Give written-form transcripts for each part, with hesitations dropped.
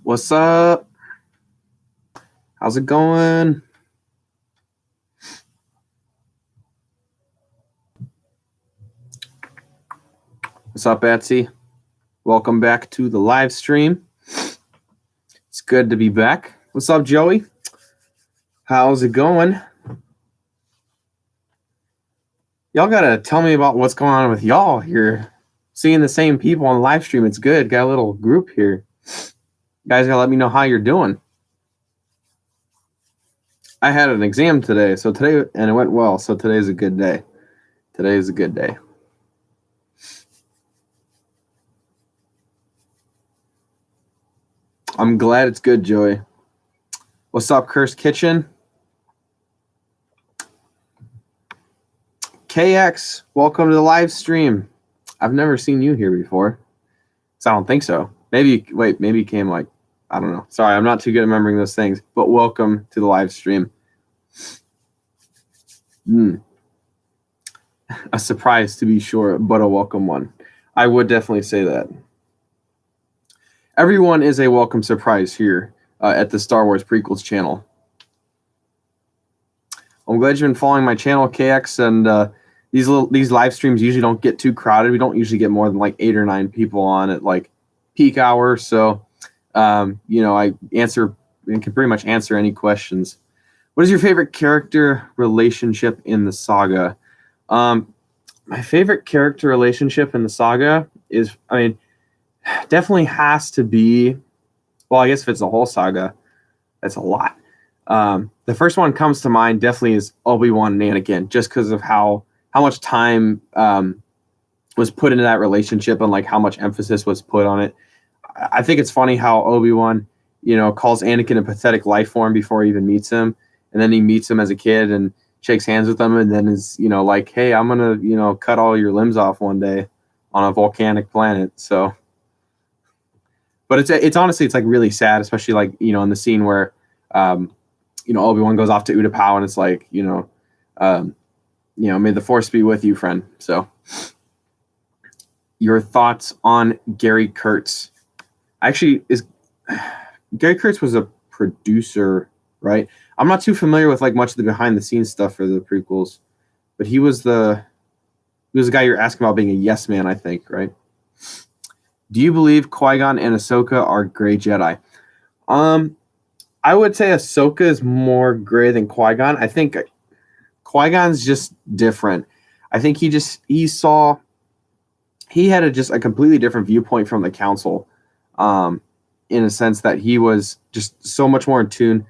What's up? How's it going? What's up, Etsy? Welcome back to the live stream. It's good to be back. What's up, Joey? How's it going? Y'all gotta tell me about what's going on with y'all here. Seeing the same people on the live stream, it's good. Got a little group here. You guys gotta let me know how you're doing. I had an exam today, and it went well, so today's a good day. Today is a good day. I'm glad it's good, Joey. What's up, Cursed Kitchen? KX, welcome to the live stream. I've never seen you here before. So I don't think so. Maybe you came like, I don't know. Sorry, I'm not too good at remembering those things, but welcome to the live stream. A surprise to be sure, but a welcome one. I would definitely say that. Everyone is a welcome surprise here at the Star Wars Prequels channel. I'm glad you've been following my channel, KX, and these live streams usually don't get too crowded. We don't usually get more than like 8 or 9 people on at like peak hour. So, I can pretty much answer any questions. What is your favorite character relationship in the saga? My favorite character relationship in the saga is, definitely has to be, well, I guess if it's the whole saga, that's a lot. The first one comes to mind definitely is Obi-Wan and Anakin, just because of how much time was put into that relationship and like how much emphasis was put on it. I think it's funny how Obi-Wan, calls Anakin a pathetic life form before he even meets him, and then he meets him as a kid and shakes hands with him, and then is like, hey, I'm gonna cut all your limbs off one day on a volcanic planet. So, but it's honestly it's like really sad, especially like in the scene where Obi-Wan goes off to Utapau, and it's like may the force be with you, friend. So, your thoughts on Gary Kurtz? Actually, Gary Kurtz was a producer, right? I'm not too familiar with like much of the behind the scenes stuff for the prequels, but he was the guy you're asking about being a yes man, I think, right? Do you believe Qui-Gon and Ahsoka are gray Jedi? I would say Ahsoka is more gray than Qui-Gon. I think Qui-Gon's just different. I think he had a completely different viewpoint from the council, in a sense that he was just so much more in tune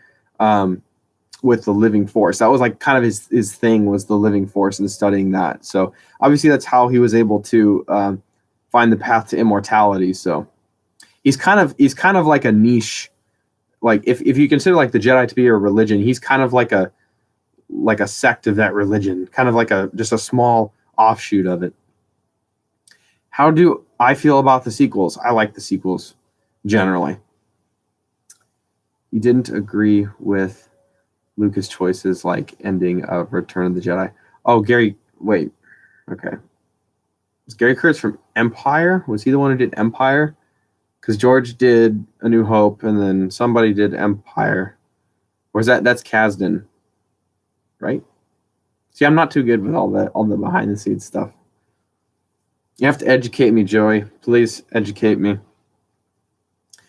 with the living force. That was like kind of his thing, was the living force and studying that. So obviously that's how he was able to find the path to immortality. So he's kind of like a niche. Like if you consider like the Jedi to be a religion, he's kind of like a sect of that religion, kind of like just a small offshoot of it. How do I feel about the sequels? I like the sequels generally. You didn't agree with Lucas' choices, like ending of Return of the Jedi. Oh, Gary, wait. Okay. Was Gary Kurtz from Empire? Was he the one who did Empire? Because George did A New Hope, and then somebody did Empire. Or is that's Kasdan, right? See, I'm not too good with all the behind the scenes stuff. You have to educate me, Joey. Please educate me.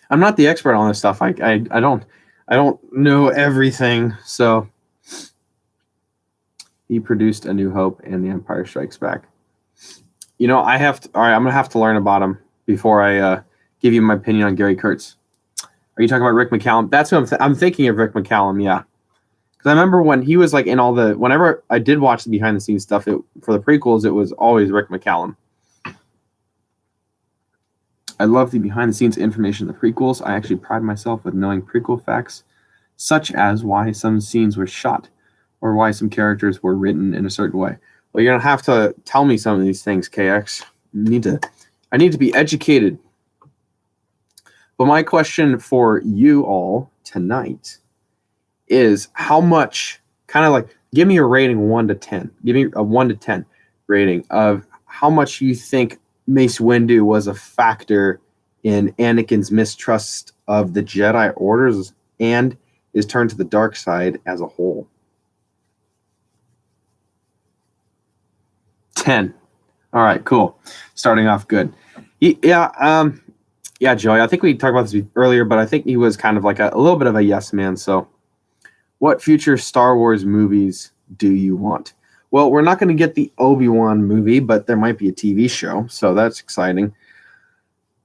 I'm not the expert on this stuff. I don't know everything. So he produced A New Hope and The Empire Strikes Back. I'm gonna have to learn about him before I give you my opinion on Gary Kurtz. Are you talking about Rick McCallum? That's who I'm thinking of, Rick McCallum. Yeah, because I remember when he was like in whenever I did watch the behind the scenes stuff for the prequels, it was always Rick McCallum. I love the behind the scenes information in the prequels. I actually pride myself with knowing prequel facts, such as why some scenes were shot or why some characters were written in a certain way. Well, you're gonna have to tell me some of these things, KX. I need to be educated. But my question for you all tonight is how much, kind of like, give me a rating 1 to 10. Give me a 1 to 10 rating of how much you think Mace Windu was a factor in Anakin's mistrust of the Jedi orders and is turned to the dark side as a whole? 10. All right, cool. Starting off good. Yeah, Joey. I think we talked about this earlier, but I think he was kind of like a little bit of a yes man. So, what future Star Wars movies do you want? Well, we're not going to get the Obi-Wan movie, but there might be a TV show, so that's exciting.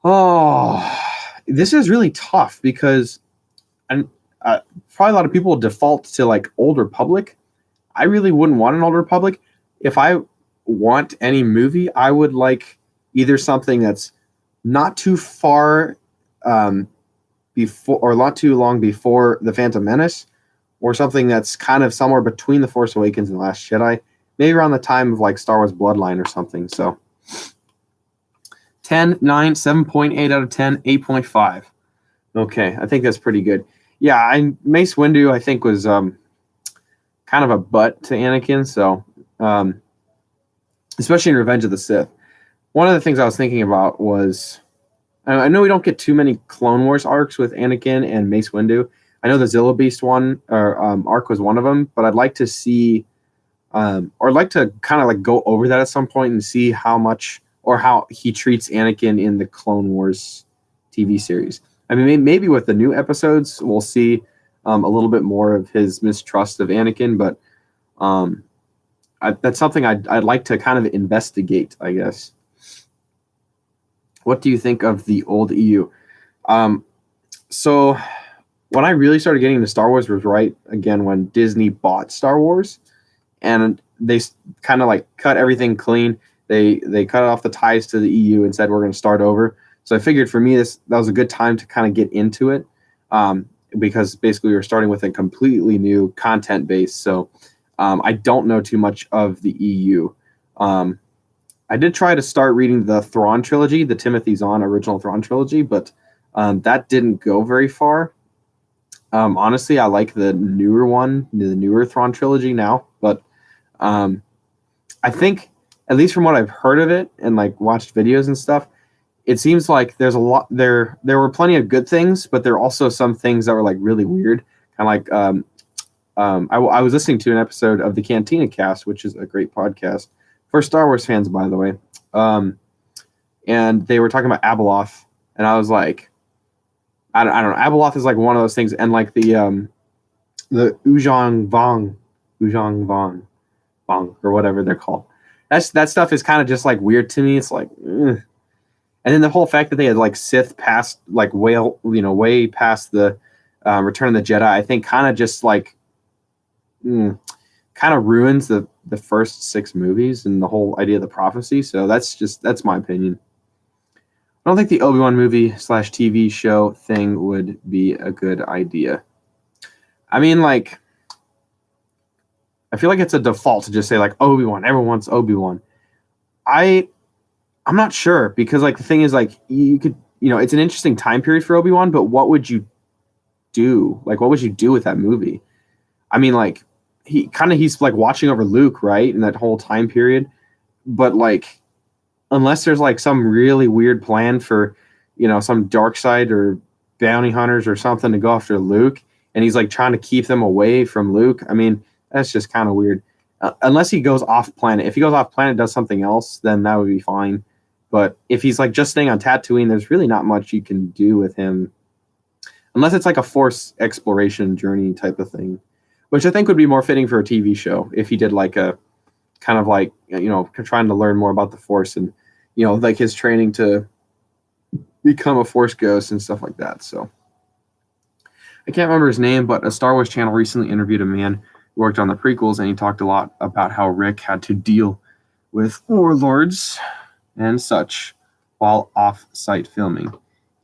Oh, this is really tough because, and probably a lot of people default to like Old Republic. I really wouldn't want an Old Republic. If I want any movie, I would like either something that's not too far before or not too long before The Phantom Menace, or something that's kind of somewhere between The Force Awakens and The Last Jedi, maybe around the time of like Star Wars Bloodline or something. So 10, 9, 7.8 out of 10, 8.5. Okay, I think that's pretty good. Yeah, Mace Windu, I think, was kind of a butt to Anakin, so especially in Revenge of the Sith. One of the things I was thinking about was, I know we don't get too many Clone Wars arcs with Anakin and Mace Windu. I know the Zilla Beast one or arc was one of them, but I'd like to see, or I'd like to kind of like go over that at some point and see how much or how he treats Anakin in the Clone Wars TV series. I mean, maybe with the new episodes, we'll see a little bit more of his mistrust of Anakin, but that's something I'd like to kind of investigate, I guess. What do you think of the old EU? So when I really started getting into Star Wars was right again when Disney bought Star Wars, and they kind of like cut everything clean. They cut off the ties to the EU and said we're going to start over. So I figured for me that was a good time to kind of get into it, because basically we were starting with a completely new content base. So I don't know too much of the EU. I did try to start reading the Thrawn trilogy, the Timothy Zahn original Thrawn trilogy, but that didn't go very far. Honestly, I like the newer one, the newer Thrawn trilogy now, but I think, at least from what I've heard of it and like watched videos and stuff, it seems like there's a lot there. There were plenty of good things, but there are also some things that were like really weird. Kind of like I was listening to an episode of the Cantina Cast, which is a great podcast for Star Wars fans, by the way. And they were talking about Abeloth, and I was like, I don't know. Abeloth is like one of those things, and like the Ujong Vong, or whatever they're called. That stuff is kind of just like weird to me. It's like, ugh. And then the whole fact that they had like Sith past like way past the Return of the Jedi, I think kind of just like kind of ruins the first 6 movies and the whole idea of the prophecy. So that's my opinion. I don't think the Obi-Wan movie / TV show thing would be a good idea. I mean, like, I feel like it's a default to just say like Obi-Wan. Everyone wants Obi-Wan. I'm not sure, because like the thing is, like, you could, it's an interesting time period for Obi-Wan, but what would you do? Like, what would you do with that movie? I mean, like, he's like watching over Luke, right? In that whole time period. But like, unless there's like some really weird plan for, some dark side or bounty hunters or something to go after Luke, and he's like trying to keep them away from Luke. I mean, that's just kind of weird. Unless he goes off planet. If he goes off planet, does something else, then that would be fine. But if he's like just staying on Tatooine, there's really not much you can do with him, unless it's like a Force exploration journey type of thing, which I think would be more fitting for a TV show if he did like a kind of like, trying to learn more about the Force and, like his training to become a Force ghost and stuff like that. So I can't remember his name, but a Star Wars channel recently interviewed a man who worked on the prequels, and he talked a lot about how Rick had to deal with warlords and such while off-site filming.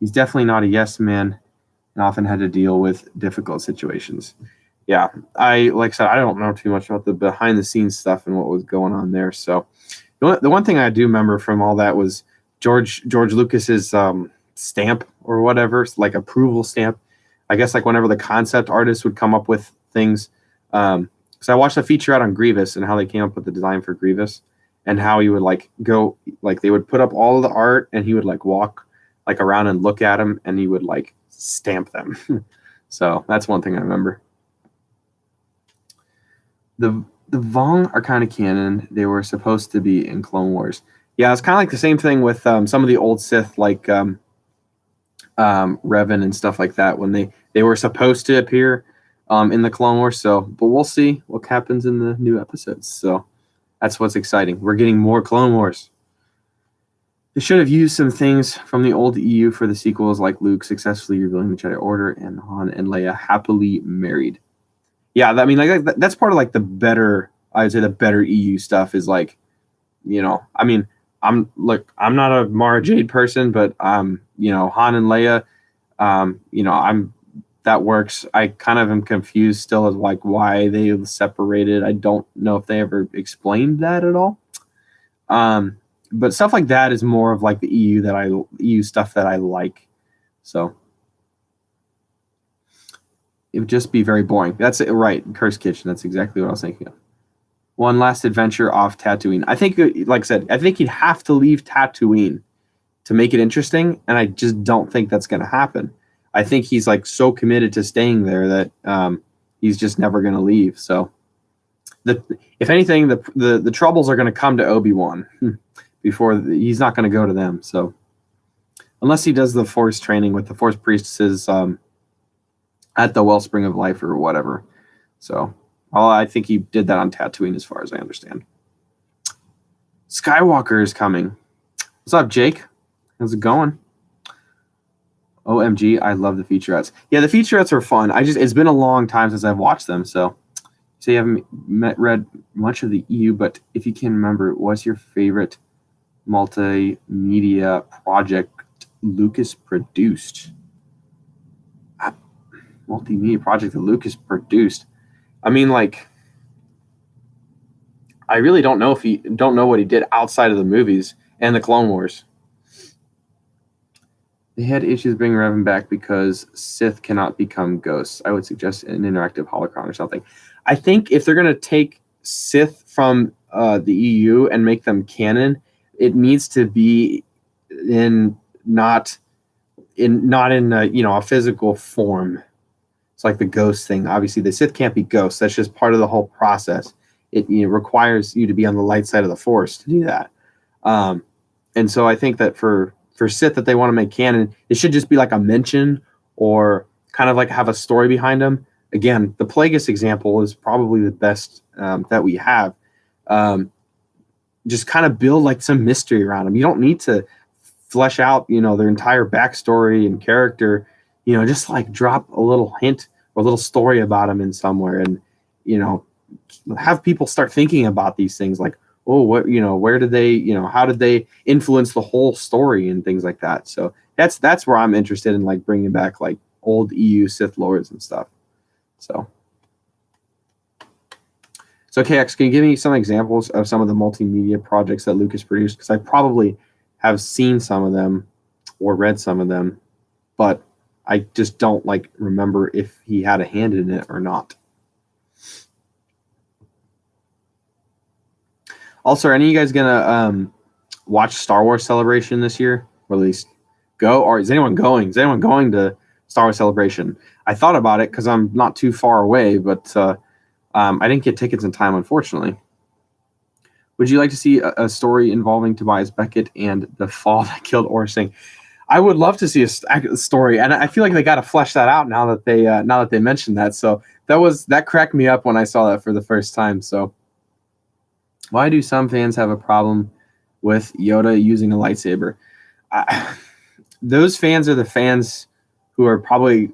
He's definitely not a yes man and often had to deal with difficult situations. Yeah, like I said, I don't know too much about the behind-the-scenes stuff and what was going on there. So the one thing I do remember from all that was George Lucas's stamp or whatever, like approval stamp. I guess like whenever the concept artist would come up with things. So I watched a feature out on Grievous and how they came up with the design for Grievous, and how he would like go, like they would put up all of the art and he would like walk like around and look at them, and he would like stamp them. So that's one thing I remember. The Vong are kind of canon. They were supposed to be in Clone Wars. Yeah, it's kind of like the same thing with some of the old Sith, like Revan and stuff like that, when they were supposed to appear in the Clone Wars. So, but we'll see what happens in the new episodes. So that's what's exciting. We're getting more Clone Wars. They should have used some things from the old EU for the sequels, like Luke successfully revealing the Jedi Order and Han and Leia happily married. Yeah, I mean, like that's part of like the better, I would say the better EU stuff is like, I mean, I'm not a Mara Jade person, but Han and Leia, that works. I kind of am confused still as like why they separated. I don't know if they ever explained that at all. But stuff like that is more of like the EU stuff that I like. So it would just be very boring. That's it, right? Cursed Kitchen. That's exactly what I was thinking of. One last adventure off Tatooine. I think, like I said, I think he'd have to leave Tatooine to make it interesting, and I just don't think that's going to happen. I think he's like so committed to staying there that he's just never going to leave. So, if anything, the troubles are going to come to Obi-Wan before he's not going to go to them. So, unless he does the Force training with the Force priestesses at the Wellspring of Life or whatever. So. Well, I think he did that on Tatooine, as far as I understand. Skywalker is coming. What's up, Jake? How's it going? OMG, I love the featurettes. Yeah, the featurettes are fun. It's been a long time since I've watched them, so you haven't read much of the EU, but if you can remember, what's your favorite multimedia project Lucas produced? Multimedia project that Lucas produced. I mean, like, I really don't know what he did outside of the movies and the Clone Wars. They had issues bringing Revan back because Sith cannot become ghosts. I would suggest an interactive holocron or something. I think if they're going to take Sith from the EU and make them canon, it needs to be not in a physical form. It's like the ghost thing. Obviously, the Sith can't be ghosts. That's just part of the whole process. It requires you to be on the light side of the Force to do that. And so I think that for Sith that they want to make canon, it should just be like a mention or kind of like have a story behind them. Again, the Plagueis example is probably the best that we have. Just kind of build like some mystery around them. You don't need to flesh out, their entire backstory and character. Just like drop a little hint or a little story about them in somewhere, and have people start thinking about these things like, oh, what, where did they, how did they influence the whole story and things like that. So that's where I'm interested in, like bringing back like old EU Sith lords and stuff. So KX, can you give me some examples of some of the multimedia projects that Lucas produced? Because I probably have seen some of them or read some of them, but I just don't remember if he had a hand in it or not. Also, are any of you guys gonna watch Star Wars Celebration this year, or at least go? Or is anyone going? Is anyone going to Star Wars Celebration? I thought about it because I'm not too far away, but I didn't get tickets in time, unfortunately. Would you like to see a story involving Tobias Beckett and the fall that killed Aurra Sing? I would love to see a story, and I feel like they got to flesh that out now that they mentioned that. So that cracked me up when I saw that for the first time. So, why do some fans have a problem with Yoda using a lightsaber? Those fans are the fans who are probably,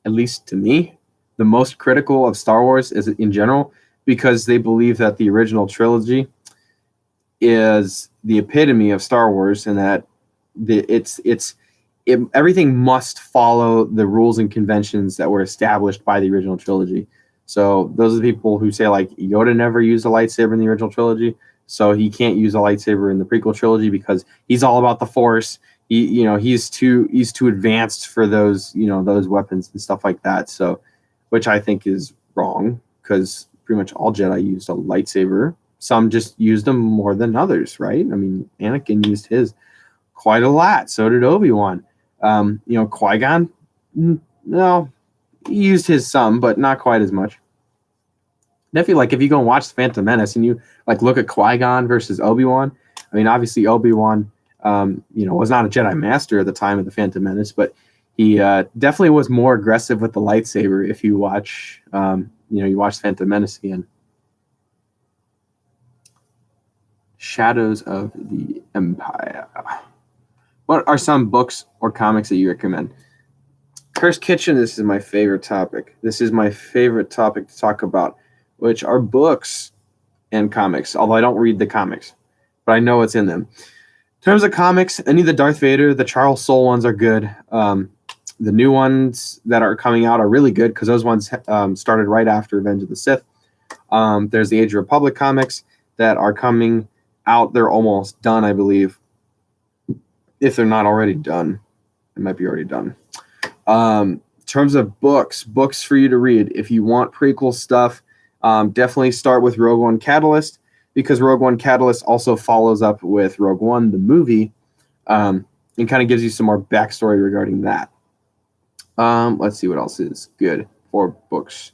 at least to me, the most critical of Star Wars in general, because they believe that the original trilogy is the epitome of Star Wars, and that everything must follow the rules and conventions that were established by the original trilogy. So those are the people who say like Yoda never used a lightsaber in the original trilogy, so he can't use a lightsaber in the prequel trilogy because he's all about the Force. He's too advanced for those those weapons and stuff like that. So, which I think is wrong, because pretty much all Jedi used a lightsaber. Some just used them more than others, right? I mean, Anakin used his quite a lot. So did Obi-Wan. Qui-Gon, no, he used his some, but not quite as much. Definitely, like if you go and watch the Phantom Menace and you like look at Qui-Gon versus Obi-Wan. I mean, obviously Obi-Wan, was not a Jedi Master at the time of the Phantom Menace, but he definitely was more aggressive with the lightsaber. If you watch, you watch Phantom Menace again. Shadows of the Empire. What are some books or comics that you recommend? Cursed Kitchen, this is my favorite topic. This is my favorite topic to talk about, which are books and comics, although I don't read the comics, but I know what's in them. In terms of comics, any of the Darth Vader, the Charles Soule ones are good. The new ones that are coming out are really good because those ones started right after Revenge of the Sith. There's the Age of Republic comics that are coming out. They're almost done, I believe. If they're not already done, it might be already done. In terms of books for you to read, if you want prequel stuff, definitely start with Rogue One Catalyst, because Rogue One Catalyst also follows up with Rogue One, the movie, and kind of gives you some more backstory regarding that. Let's see what else is good for books.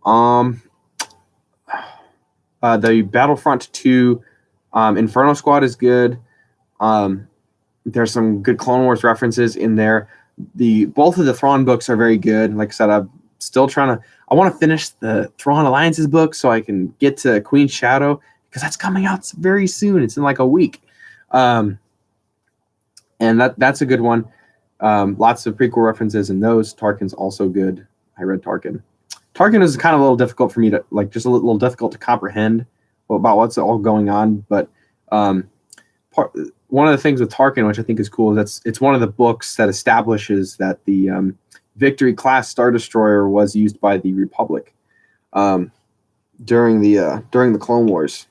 The Battlefront 2 Inferno Squad is good. There's some good Clone Wars references in there. Both of the Thrawn books are very good. Like I said, I'm still I want to finish the Thrawn Alliances book so I can get to Queen Shadow, because that's coming out very soon. It's in like a week. And that's a good one. Lots of prequel references in those. Tarkin's also good. I read Tarkin. Tarkin is kind of a little difficult for me to, like, just a little difficult to comprehend about what's all going on. But one of the things with Tarkin, which I think is cool, is it's one of the books that establishes that the Victory class Star Destroyer was used by the Republic during the Clone Wars.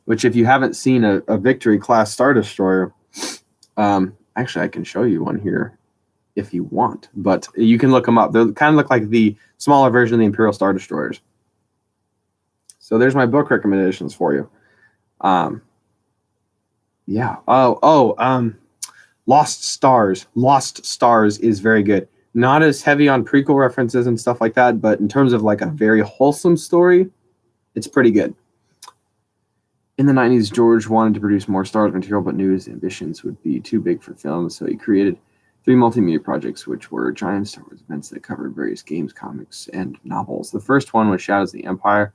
Which, if you haven't seen a Victory class Star Destroyer, actually I can show you one here if you want, but you can look them up. They kind of look like the smaller version of the Imperial Star Destroyers. So there's my book recommendations for you. Lost Stars. Lost Stars is very good. Not as heavy on prequel references and stuff like that, but in terms of like a very wholesome story, it's pretty good. In the 90s, George wanted to produce more Star Wars material, but knew his ambitions would be too big for film, so he created 3 multimedia projects, which were giant Star Wars events that covered various games, comics, and novels. The first one was Shadows of the Empire.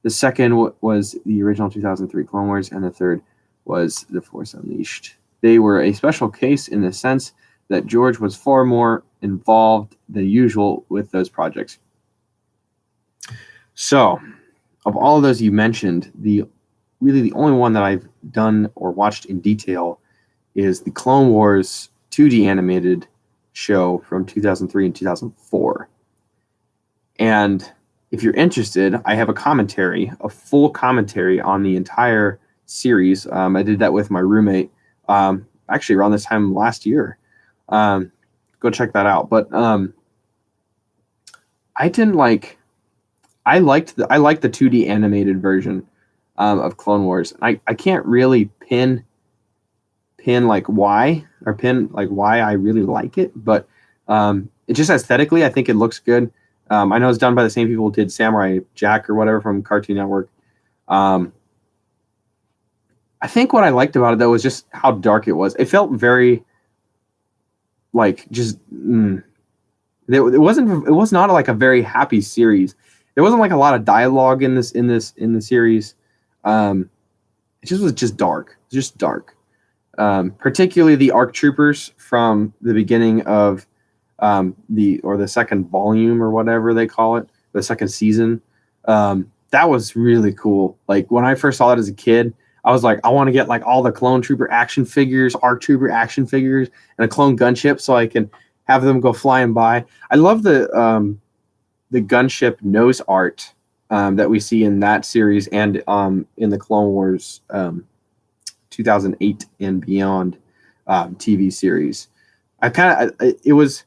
The second was the original 2003 Clone Wars, and the third was The Force Unleashed. They were a special case in the sense that George was far more involved than usual with those projects. So, of all of those you mentioned, the only one that I've done or watched in detail is the Clone Wars 2D animated show from 2003 and 2004. And if you're interested, I have a full commentary on the entire series. I did that with my roommate, actually around this time last year. Go check that out. But I liked the 2D animated version of Clone Wars. I can't really pin like why I really like it, but it just aesthetically, I think it looks good. I know it's done by the same people who did Samurai Jack or whatever from Cartoon Network. I think what I liked about it though was just how dark it was. It felt very like just it was not like a very happy series. There wasn't like a lot of dialogue in the series. It was just dark. Just dark. Particularly the ARC troopers from the beginning of the second volume or whatever they call it, the second season. That was really cool. Like when I first saw it as a kid, I was like, I want to get like all the clone trooper action figures, ARC trooper action figures, and a clone gunship so I can have them go flying by. I love the gunship nose art that we see in that series and in the Clone Wars 2008 and beyond TV series. It was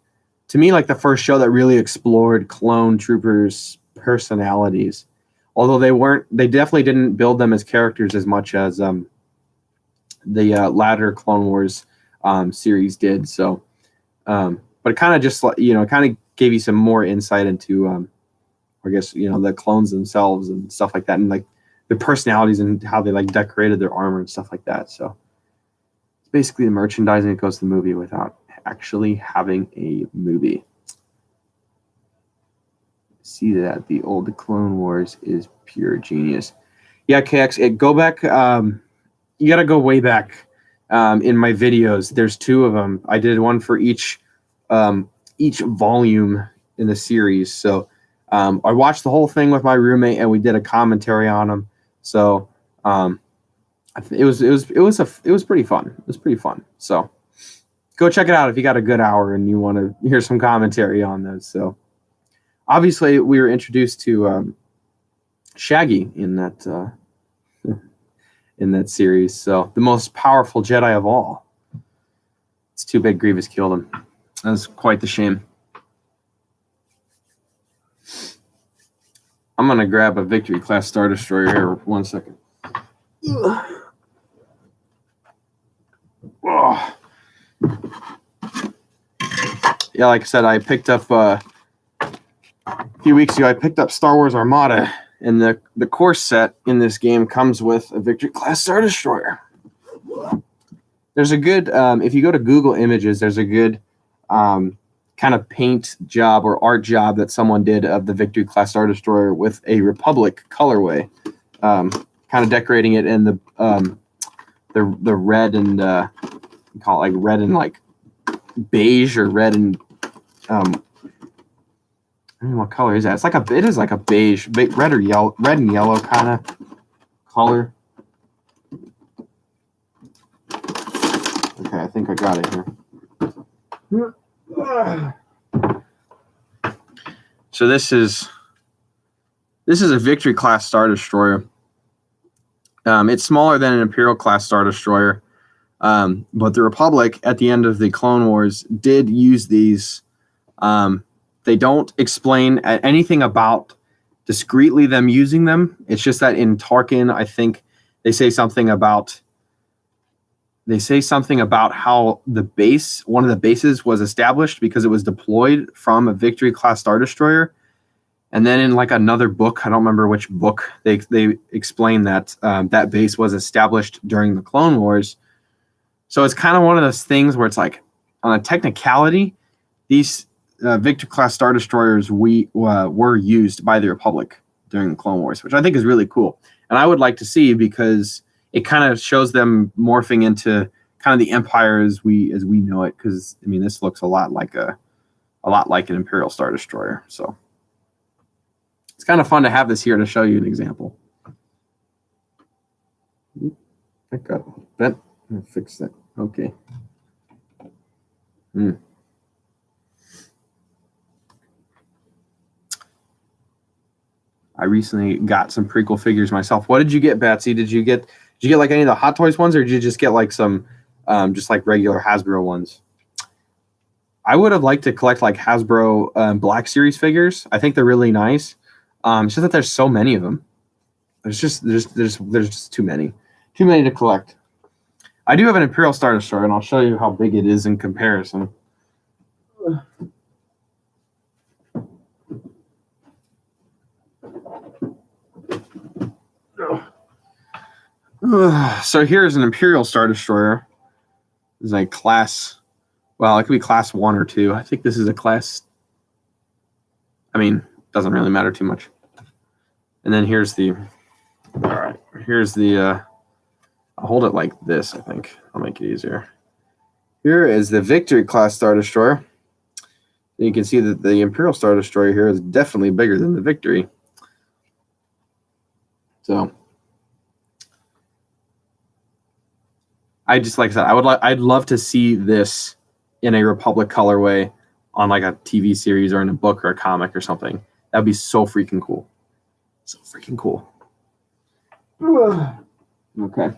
to me like the first show that really explored clone troopers' personalities. Although they definitely didn't build them as characters as much as latter Clone Wars series did. So, but it kind of just kind of gave you some more insight into, I guess the clones themselves and stuff like that, and like their personalities and how they like decorated their armor and stuff like that. So it's basically the merchandising that goes to the movie without actually having a movie. See that the old Clone Wars is pure genius. Yeah, KX, go back. You got to go way back in my videos. There's two of them. I did one for each volume in the series. So I watched the whole thing with my roommate, and we did a commentary on them. So it was pretty fun. It was pretty fun. So go check it out if you got a good hour and you want to hear some commentary on those. So obviously we were introduced to Shaggy in that series. So the most powerful Jedi of all. It's too bad Grievous killed him. That was quite the shame. I'm going to grab a Victory Class Star Destroyer here. 1 second. Oh. Yeah, like I said, I picked up a few weeks ago, I picked up Star Wars Armada, and the course set in this game comes with a Victory Class Star Destroyer. There's a good, if you go to Google Images, there's a good kind of paint job or art job that someone did of the Victory Class Star Destroyer with a Republic colorway, kind of decorating it in the red and you call it like red and like beige or red and I don't know what color is that. It is like a beige, red or yellow, red and yellow kind of color. Okay, I think I got it here. So this is a Victory Class Star Destroyer. It's smaller than an Imperial Class Star Destroyer, but the Republic at the end of the Clone Wars did use these. They don't explain anything about discreetly them using them. It's just that in Tarkin, I think they say something about how one of the bases was established because it was deployed from a Victory Class Star Destroyer. And then in like another book, I don't remember which book, they explain that that base was established during the Clone Wars. So it's kind of one of those things where it's like, on a technicality, these Victory Class Star Destroyers were used by the Republic during the Clone Wars, which I think is really cool. And I would like to see, because it kind of shows them morphing into kind of the Empire as we know it. Because I mean, this looks a lot like an Imperial Star Destroyer. So it's kind of fun to have this here to show you an example. I got that. I'll fix that. Okay. I recently got some prequel figures myself. What did you get, Batsy? Did you get like any of the Hot Toys ones, or did you just get like some just like regular Hasbro ones? I would have liked to collect like Hasbro Black Series figures. I think they're really nice. It's just that there's so many of them. There's just too many to collect. I do have an Imperial Star Destroyer, and I'll show you how big it is in comparison. So here's an Imperial Star Destroyer. This is a class, well, it could be class 1 or 2. I think this is a class, I mean, doesn't really matter too much. And then here's the, all right, here's the, I'll hold it like this, I think. I'll make it easier. Here is the Victory Class Star Destroyer. And you can see that the Imperial Star Destroyer here is definitely bigger than the Victory. So I just, like I said, I'd love to see this in a Republic colorway on like a TV series or in a book or a comic or something. That'd be so freaking cool. So freaking cool. Okay.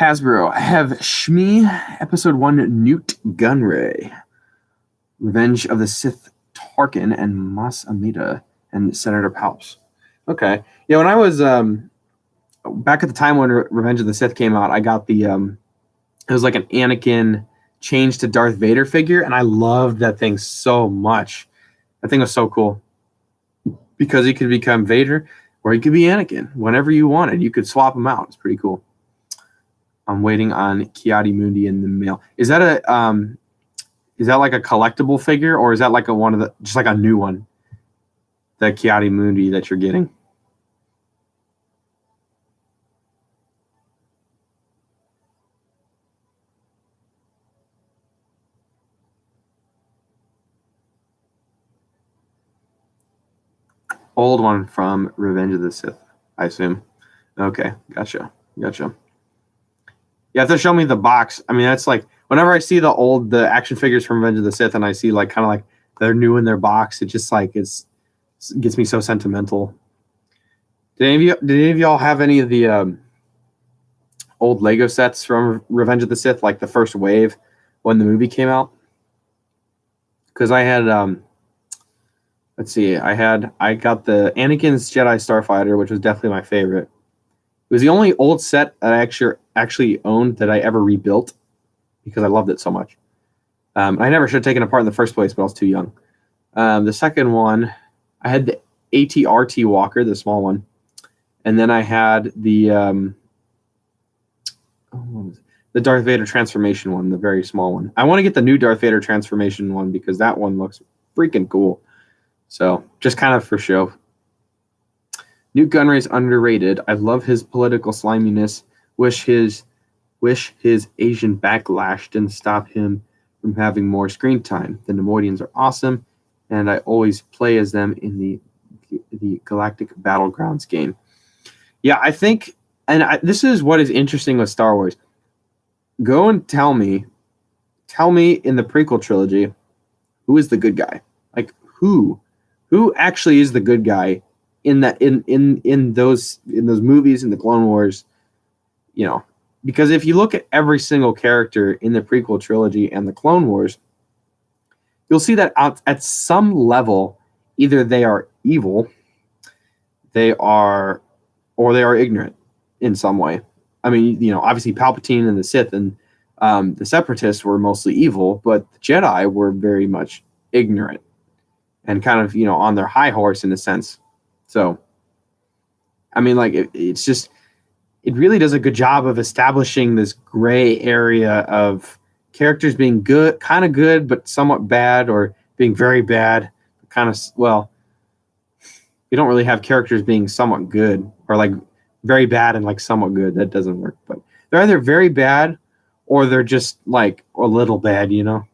Hasbro, I have Shmi Episode 1 Newt Gunray, Revenge of the Sith Tarkin, and Mas Amida and Senator Palps. Okay. Yeah, when I was back at the time when Revenge of the Sith came out, I got the it was like an Anakin changed to Darth Vader figure, and I loved that thing so much. That thing was so cool because he could become Vader or he could be Anakin whenever you wanted. You could swap them out. It's pretty cool. I'm waiting on Kiadi Mundi in the mail. Is that like a collectible figure, or is that like one of the just like a new one? The Kiadi Mundi that you're getting. Old one from Revenge of the Sith, I assume. Okay, gotcha. You have to show me the box. I mean, that's like whenever I see the action figures from Revenge of the Sith, and I see like kind of like they're new in their box, it just like it gets me so sentimental. Did any of y'all have any of the old Lego sets from Revenge of the Sith, like the first wave when the movie came out? Because I had let's see, I got the Anakin's Jedi Starfighter, which was definitely my favorite. It was the only old set that I actually owned that I ever rebuilt because I loved it so much. I never should have taken it apart in the first place, but I was too young. The second one, I had the ATRT Walker, the small one, and then I had the Darth Vader transformation one, the very small one. I want to get the new Darth Vader transformation one because that one looks freaking cool. So just kind of for show. Newt Gunray's underrated. I love his political sliminess. Wish his Asian backlash didn't stop him from having more screen time. The Nemoidians are awesome, and I always play as them in the Galactic Battlegrounds game. Yeah, I think, this is what is interesting with Star Wars. Go and tell me in the prequel trilogy, who is the good guy? Like who actually is the good guy in those movies, in the Clone Wars? You know, because if you look at every single character in the prequel trilogy and the Clone Wars, you'll see that at some level, either they are evil, or they are ignorant in some way. I mean, you know, obviously Palpatine and the Sith and the Separatists were mostly evil, but the Jedi were very much ignorant and kind of, you know, on their high horse in a sense. So, I mean, like, it's just, it really does a good job of establishing this gray area of characters being good, kind of good, but somewhat bad, or being very bad, kind of, well, you don't really have characters being somewhat good, or like very bad and like somewhat good. That doesn't work, but they're either very bad or they're just like a little bad, you know?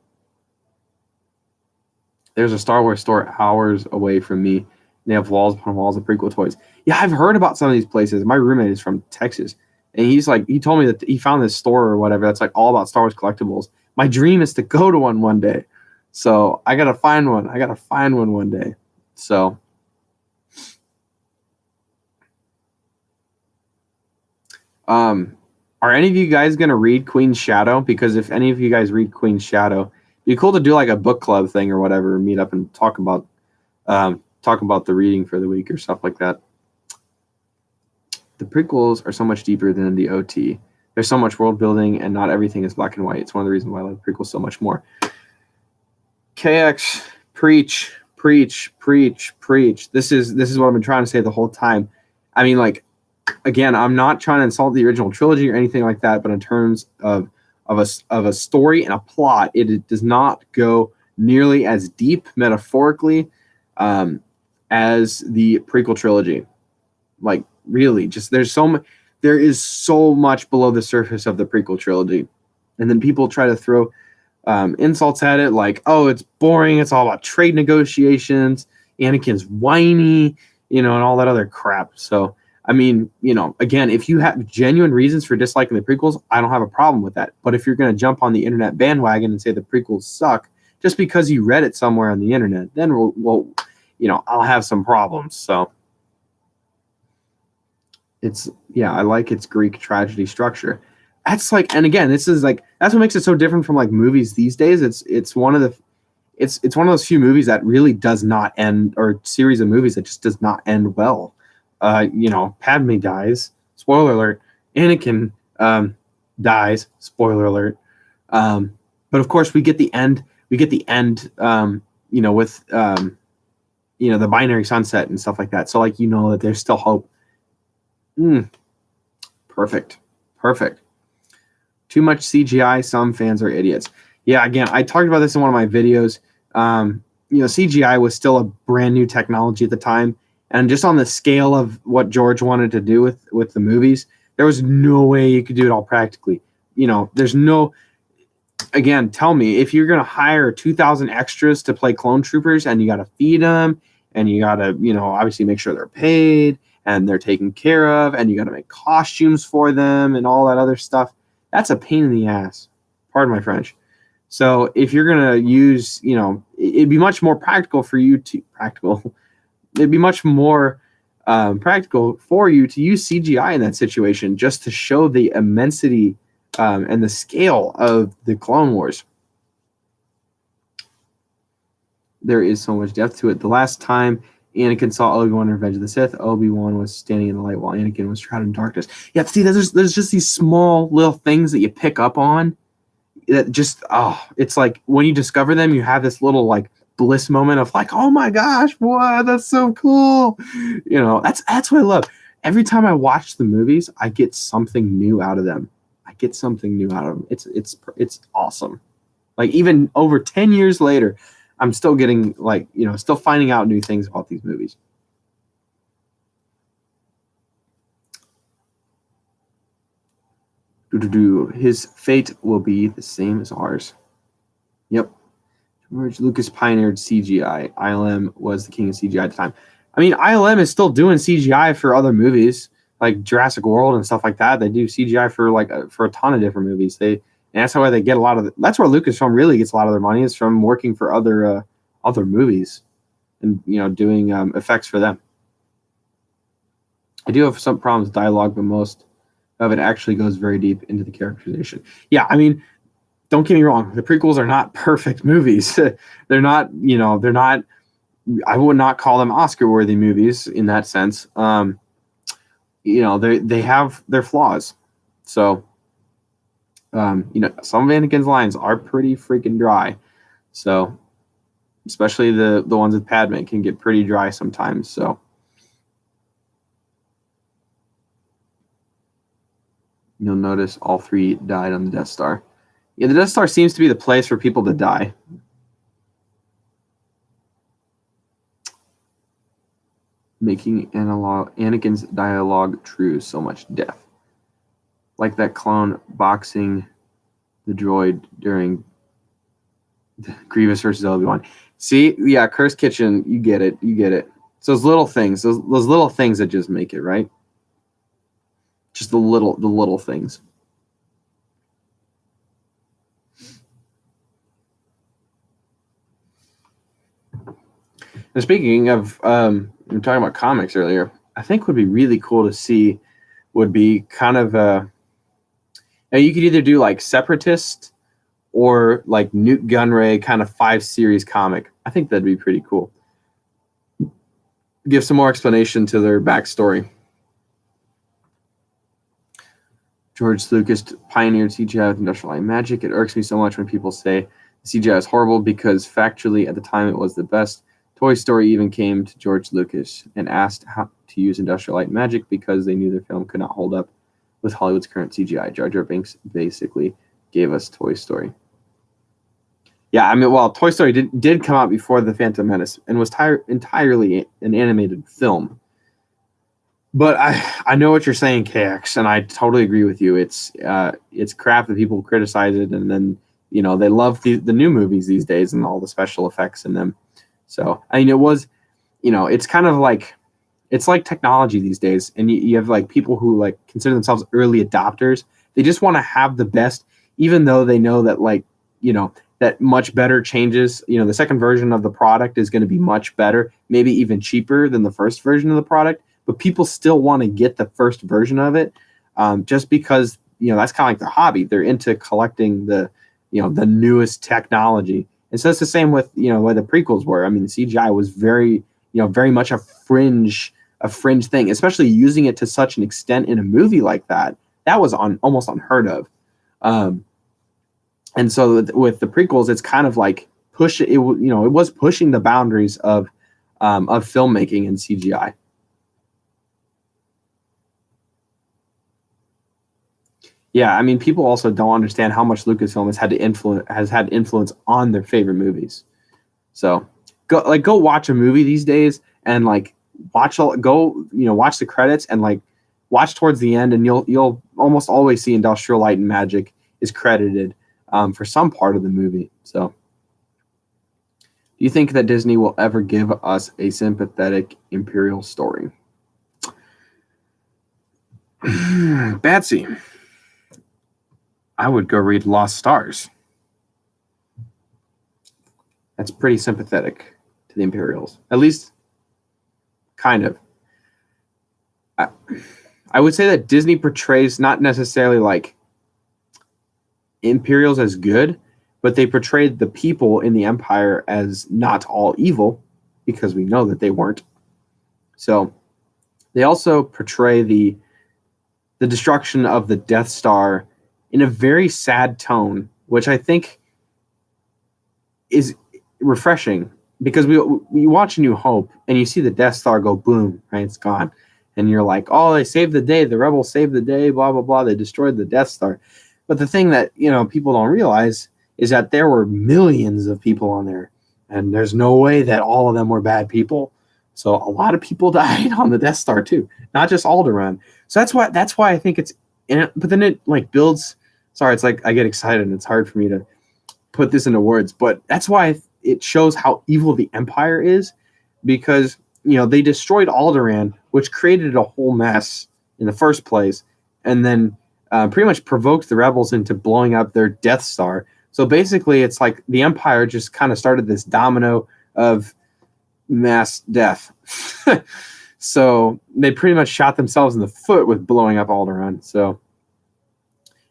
There's a Star Wars store hours away from me. They have walls upon walls of prequel toys. Yeah, I've heard about some of these places. My roommate is from Texas, and he told me that he found this store or whatever that's like all about Star Wars collectibles. My dream is to go to one day. So I gotta find one. One day. So are any of you guys gonna read Queen's Shadow? Because if any of you guys read Queen's Shadow, it'd be cool to do like a book club thing or whatever, meet up and talk about the reading for the week or stuff like that. The prequels are so much deeper than the OT. There's so much world building, and not everything is black and white. It's one of the reasons why I love prequels so much more. KX, preach. This is what I've been trying to say the whole time. I mean, like, again, I'm not trying to insult the original trilogy or anything like that, but in terms of a story and a plot, it does not go nearly as deep metaphorically as the prequel trilogy. Like, really, just there is so much below the surface of the prequel trilogy, and then people try to throw insults at it, like, oh, it's boring, it's all about trade negotiations, Anakin's whiny, you know, and all that other crap. So I mean, you know, again, if you have genuine reasons for disliking the prequels, I don't have a problem with that. But if you're going to jump on the internet bandwagon and say the prequels suck just because you read it somewhere on the internet, then we'll you know, I'll have some problems. So I like its Greek tragedy structure. That's like, and again, this is like, that's what makes it so different from like movies these days. It's one of those few movies that really does not end, or series of movies that just does not end well. You know, Padme dies. spoiler alert, Anakin dies. Spoiler alert. But of course, we get the end. We get the end. With the binary sunset and stuff like that. So like that there's still hope. Perfect. Too much CGI. Some fans are idiots. Yeah, again, I talked about this in one of my videos. CGI was still a brand new technology at the time, and just on the scale of what George wanted to do with the movies, there was no way you could do it all practically. There's no. Again, tell me, if you're going to hire 2,000 extras to play clone troopers and you got to feed them and you got to, obviously make sure they're paid and they're taken care of and you got to make costumes for them and all that other stuff, that's a pain in the ass. Pardon my French. So if you're going to use, it'd be much more practical for you to, it'd be much more practical for you to use CGI in that situation just to show the immensity and the scale of the Clone Wars. There is so much depth to it. The last time Anakin saw Obi-Wan in Revenge of the Sith, Obi-Wan was standing in the light while Anakin was shrouded in darkness. Yeah, see, there's just these small little things that you pick up on that just, it's like when you discover them, you have this little like bliss moment of like, oh my gosh, what? That's so cool. That's what I love. Every time I watch the movies, I get something new out of them. It's awesome. Like even over 10 years later, I'm still getting still finding out new things about these movies. His fate will be the same as ours. Yep. George Lucas pioneered CGI. ILM was the king of CGI at the time. I mean, ILM is still doing CGI for other movies like Jurassic World and stuff like that. They do CGI for a ton of different movies. And that's why they get a lot of that's where Lucasfilm really gets a lot of their money, is from working for other movies and doing effects for them. I do have some problems with dialogue, but most of it actually goes very deep into the characterization. Yeah, I mean, don't get me wrong, the prequels are not perfect movies. They're not, I would not call them Oscar-worthy movies in that sense. They have their flaws. So, some of Anakin's lines are pretty freaking dry. So, especially the ones with Padme can get pretty dry sometimes. So, you'll notice all three died on the Death Star. Yeah, the Death Star seems to be the place for people to die. Making Anakin's dialogue true, so much death. Like that clone boxing the droid during Grievous versus Obi-Wan. See, yeah, Curse Kitchen, you get it. It's those little things, those little things that just make it, right? Just the little things. And speaking of, we were talking about comics earlier. I think would be really cool to see would be kind of you could either do like Separatist or like Newt Gunray kind of 5-series comic. I think that'd be pretty cool. Give some more explanation to their backstory. George Lucas pioneered CGI with Industrial Light and Magic. It irks me so much when people say CGI is horrible, because factually at the time it was the best. Toy Story even came to George Lucas and asked how to use Industrial Light and Magic because they knew their film could not hold up with Hollywood's current CGI. Jar Jar Binks basically gave us Toy Story. Yeah, I mean, well, Toy Story did come out before The Phantom Menace and was entirely an animated film. But I know what you're saying, KX, and I totally agree with you. It's crap that people criticize it, and then they love the new movies these days and all the special effects in them. So I mean, it was, it's kind of like, it's like technology these days, and you have like people who like consider themselves early adopters. They just want to have the best, even though they know that that much better changes. The second version of the product is going to be much better, maybe even cheaper than the first version of the product. But people still want to get the first version of it, just because that's kind of like their hobby. They're into collecting the newest technology. And so it's the same with where the prequels were. I mean, the CGI was very much a fringe a fringe thing, especially using it to such an extent in a movie like that. That was almost unheard of. And so with the prequels, it's kind of like it was pushing the boundaries of filmmaking and CGI. Yeah, I mean, people also don't understand how much Lucasfilm has had influence on their favorite movies. So go watch a movie these days and like watch the credits and like watch towards the end, and you'll almost always see Industrial Light and Magic is credited for some part of the movie. So, do you think that Disney will ever give us a sympathetic Imperial story? Batsy, I would go read Lost Stars. That's pretty sympathetic to the Imperials, at least kind of. I would say that Disney portrays not necessarily like Imperials as good, but they portrayed the people in the Empire as not all evil, because we know that they weren't. So they also portray the destruction of the Death Star in a very sad tone, which I think is refreshing, because we watch A New Hope and you see the Death Star go boom, right? It's gone. And you're like, oh, they saved the day. The rebels saved the day, blah, blah, blah. They destroyed the Death Star. But the thing that, people don't realize is that there were millions of people on there. And there's no way that all of them were bad people. So a lot of people died on the Death Star too, not just Alderaan. So that's why I think it's in it. But then it like builds. Sorry, it's like I get excited and it's hard for me to put this into words. But that's why it shows how evil the Empire is, because they destroyed Alderaan, which created a whole mess in the first place, and then pretty much provoked the rebels into blowing up their Death Star. So basically, it's like the Empire just kind of started this domino of mass death. So they pretty much shot themselves in the foot with blowing up Alderaan. So,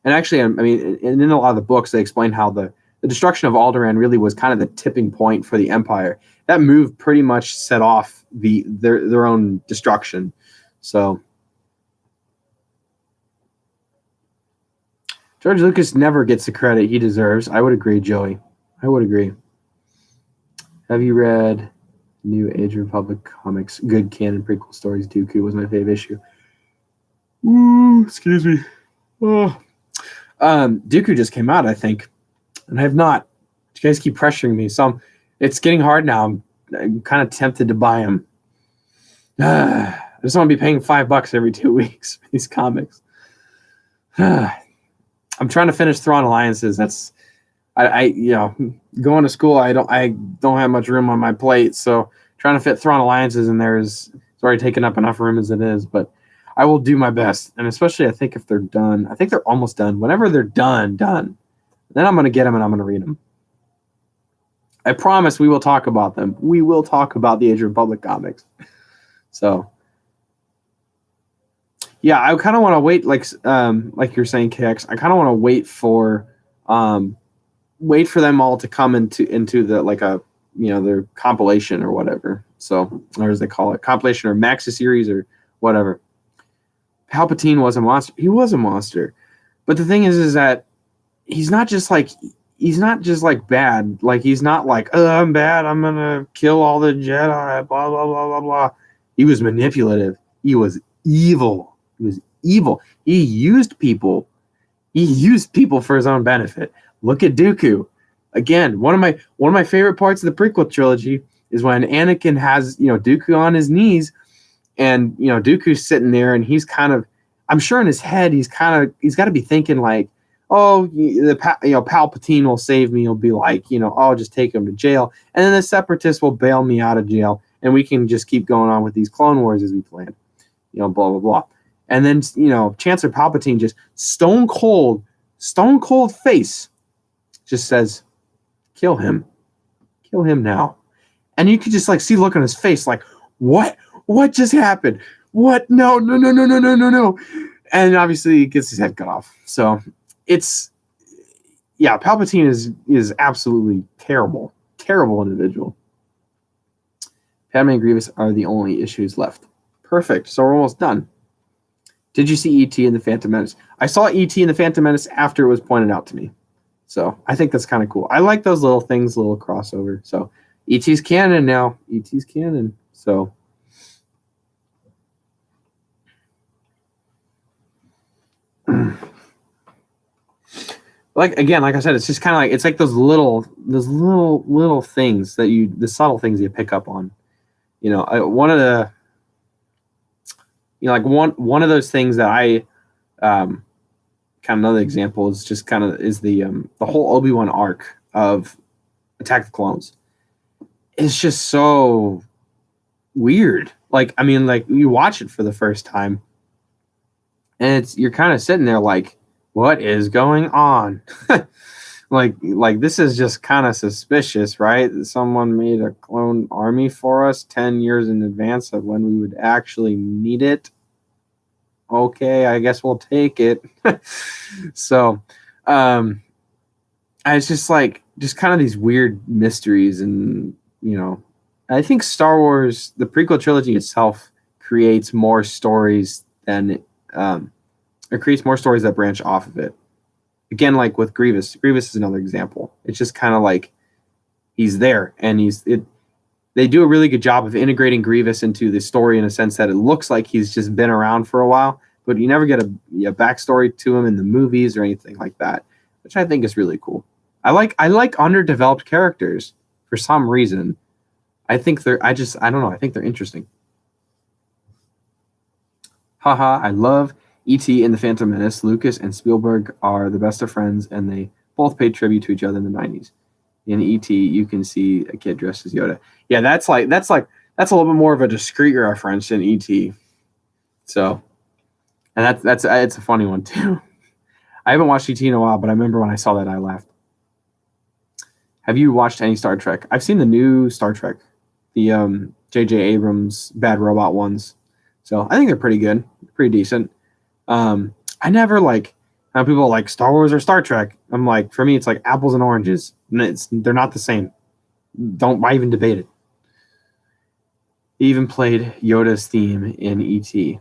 and actually, I mean, in a lot of the books, they explain how the destruction of Alderaan really was kind of the tipping point for the Empire. That move pretty much set off their own destruction. So George Lucas never gets the credit he deserves. I would agree, Joey. I would agree. Have you read New Age Republic comics? Good canon prequel stories. Dooku was my favorite issue. Ooh, excuse me. Oh. Dooku just came out, I think, and I have not. You guys keep pressuring me, so it's getting hard now. I'm kind of tempted to buy them. I just want to be paying $5 every 2 weeks for these comics. I'm trying to finish Thrawn Alliances. That's I going to school. I don't have much room on my plate, so trying to fit Thrawn Alliances in there it's already taken up enough room as it is. But I will do my best, and especially I think if they're done, I think they're almost done. Whenever they're done, then I'm going to get them and I'm going to read them. I promise we will talk about them. We will talk about the Age of Republic comics. So, yeah, I kind of want to wait, like you're saying, KX. I kind of want to wait for them all to come into the like a their compilation or whatever. So, or as they call it, compilation or maxi series or whatever. Palpatine was a monster. He was a monster, but the thing is that he's not just like bad. Like he's not like, oh, I'm bad, I'm gonna kill all the Jedi, blah blah blah blah blah. He was manipulative. He was evil. He used people for his own benefit. Look at Dooku. Again, one of my favorite parts of the prequel trilogy is when Anakin has Dooku on his knees, and Dooku's sitting there, and he's kind of, I'm sure in his head he's got to be thinking like, oh, Palpatine will save me. He'll be like, I'll just take him to jail, and then the Separatists will bail me out of jail, and we can just keep going on with these Clone Wars as we planned. Blah blah blah. And then Chancellor Palpatine just stone cold face just says, kill him now. And you could just like see look on his face like, what just happened? What? No. And obviously he gets his head cut off. So Palpatine is absolutely terrible individual. Padme and Grievous are the only issues left. Perfect. So we're almost done. Did you see E.T. and the Phantom Menace? I saw E.T. and the Phantom Menace after it was pointed out to me. So I think that's kind of cool. I like those little things, little crossover. So E.T.'s canon now. E.T.'s canon. So like I said, it's just kind of like it's like those little things that the subtle things you pick up on. One of the like one of those things that I kind of another example is just kind of is the whole Obi-Wan arc of Attack of the Clones. It's just so weird. Like you watch it for the first time, and you're kind of sitting there like, what is going on? like this is just kind of suspicious, right? Someone made a clone army for us 10 years in advance of when we would actually need it. Okay, I guess we'll take it. So it's just kind of these weird mysteries, and I think Star Wars, the prequel trilogy itself, creates more stories than it creates more stories that branch off of it. Again, like with Grievous is another example. It's just kind of like he's there, and they do a really good job of integrating Grievous into the story in a sense that it looks like he's just been around for a while, but you never get a backstory to him in the movies or anything like that, which I think is really cool. I like underdeveloped characters for some reason. I think I don't know. I think they're interesting. Haha, I love E.T. and the Phantom Menace. Lucas and Spielberg are the best of friends, and they both paid tribute to each other in the 90s. In E.T., you can see a kid dressed as Yoda. Yeah, that's a little bit more of a discreet reference in E.T. So, and that's it's a funny one too. I haven't watched E.T. in a while, but I remember when I saw that, I laughed. Have you watched any Star Trek? I've seen the new Star Trek, the J.J. Abrams Bad Robot ones. So I think they're pretty good, pretty decent. I never how people like Star Wars or Star Trek. I'm like, for me, it's like apples and oranges. They're not the same. Why even debate it? He even played Yoda's theme in E.T.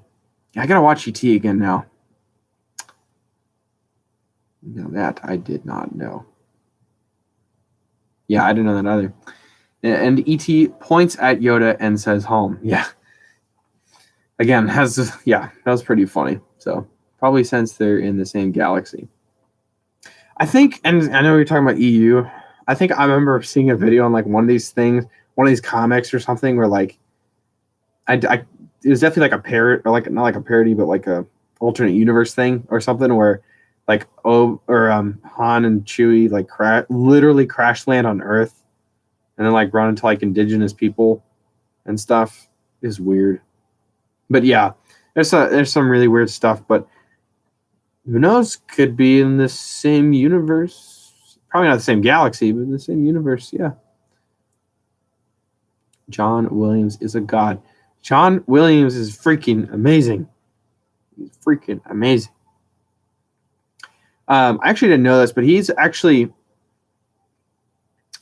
I gotta watch E.T. again now. Now that I did not know. Yeah, I didn't know that either. And E.T. points at Yoda and says home. Yeah. Again, that was pretty funny. So probably since they're in the same galaxy. I think, and I know you're talking about EU. I think I remember seeing a video on one of these things, one of these comics or something where it was definitely like a parrot, or not like a parody, but like a alternate universe thing or something where Han and Chewie literally crash land on Earth and then run into indigenous people and stuff. Is weird. But yeah, there's some really weird stuff, but who knows? Could be in the same universe. Probably not the same galaxy, but in the same universe, yeah. John Williams is a god. John Williams is freaking amazing. He's freaking amazing. I actually didn't know this, but he's actually,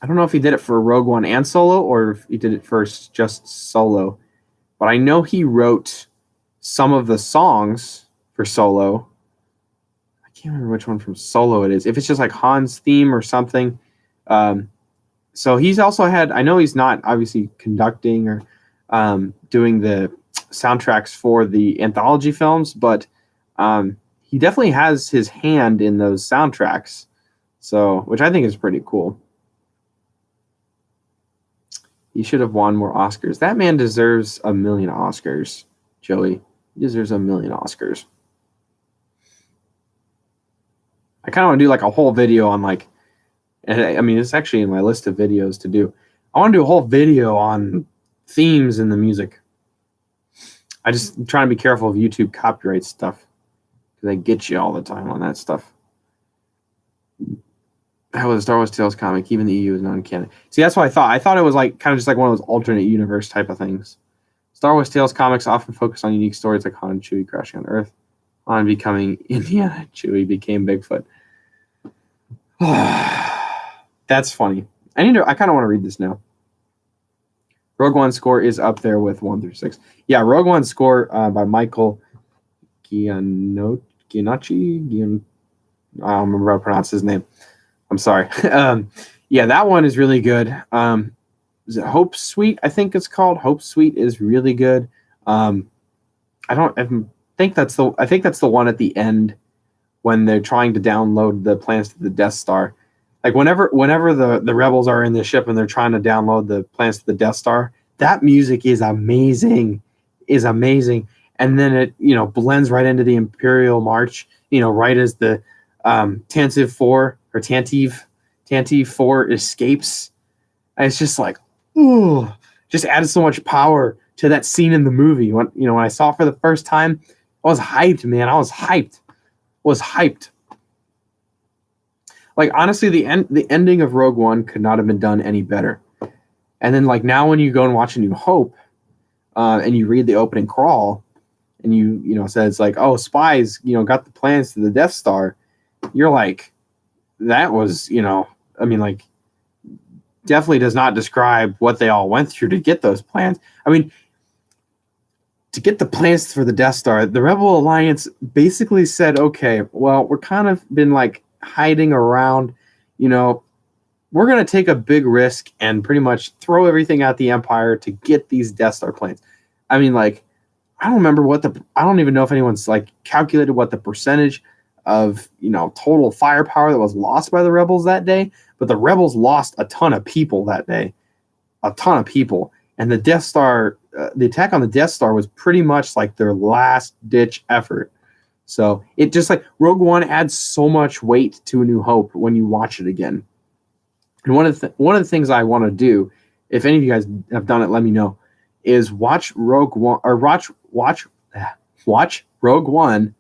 I don't know if he did it for Rogue One and Solo, or if he did it for just Solo, but I know he wrote some of the songs for Solo. I can't remember which one from Solo it is. If it's just Han's theme or something. So he's also had, I know he's not obviously conducting or doing the soundtracks for the anthology films, but he definitely has his hand in those soundtracks. So, which I think is pretty cool. He should have won more Oscars. That man deserves 1 million Oscars, Joey. He deserves 1 million Oscars. I kind of want to do a whole video on it's actually in my list of videos to do. I want to do a whole video on themes in the music. I just trying to be careful of YouTube copyright stuff because they get you all the time on that stuff. How was the Star Wars Tales comic? Even the EU is non-canon. See, that's what I thought. I thought it was kind of just one of those alternate universe type of things. Star Wars Tales comics often focus on unique stories like Han and Chewie crashing on Earth, Han becoming Indiana, Chewie became Bigfoot. That's funny. I kind of want to read this now. Rogue One score is up there with 1 through 6. Yeah, Rogue One score by Michael Giannacci. I don't remember how to pronounce his name. I'm sorry. Yeah, that one is really good. Is it Hope Suite? I think it's called Hope Suite is really good. I think that's the one at the end when they're trying to download the plans to the Death Star. Like whenever the rebels are in the ship and they're trying to download the plans to the Death Star, that music is amazing, And then it blends right into the Imperial March. Right as the Tantive 4 escapes. And it's just like, ooh, just added so much power to that scene in the movie. When I saw it for the first time, I was hyped, man. I was hyped. Like honestly, the ending of Rogue One could not have been done any better. And then like now when you go and watch A New Hope, and you read the opening crawl, and you says like, oh, spies, got the plans to the Death Star, you're like, that was, like definitely does not describe what they all went through to get those plans. I mean, to get the plans for the Death Star, the Rebel Alliance basically said, okay, well, we're kind of been like hiding around, we're going to take a big risk and pretty much throw everything at the Empire to get these Death Star plans. I mean, like, I don't even know if anyone's like calculated what the percentage of, total firepower that was lost by the rebels that day, but the rebels lost a ton of people that day, and the Death Star, the attack on the Death Star was pretty much like their last ditch effort. So it just like Rogue One adds so much weight to A New Hope when you watch it again. And one of the things I want to do, if any of you guys have done it, let me know, is watch Rogue One or watch Rogue One,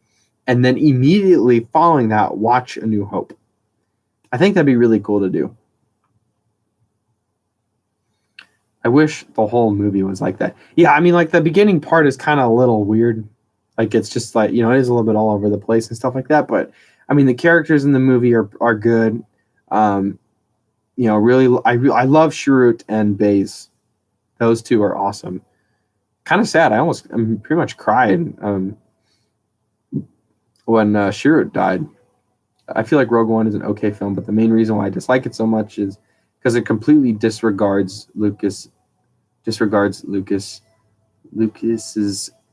and then immediately following that, watch A New Hope. I think that'd be really cool to do. I wish the whole movie was like that. Yeah, I mean, like the beginning part is kind of a little weird. Like it's just like, it is a little bit all over the place and stuff like that. But I mean, the characters in the movie are good. Really, I love Chirrut and Baze. Those two are awesome. Kind of sad. I'm pretty much cried when Chirrut died. I feel like Rogue One is an okay film, but the main reason why I dislike it so much is because it completely disregards Lucas's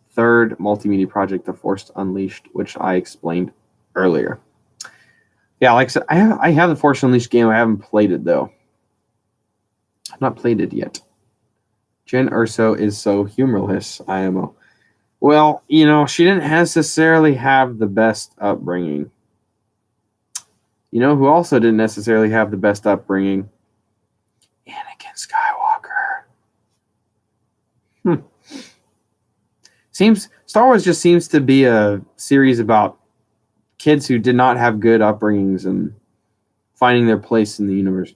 third multimedia project, The Force Unleashed, which I explained earlier. Yeah, like I said, I have the Force Unleashed game. I haven't played it though. I've not played it yet. Jen Erso is so humorless, IMO. Well, she didn't necessarily have the best upbringing. Who also didn't necessarily have the best upbringing? Anakin Skywalker. Star Wars just seems to be a series about kids who did not have good upbringings and finding their place in the universe.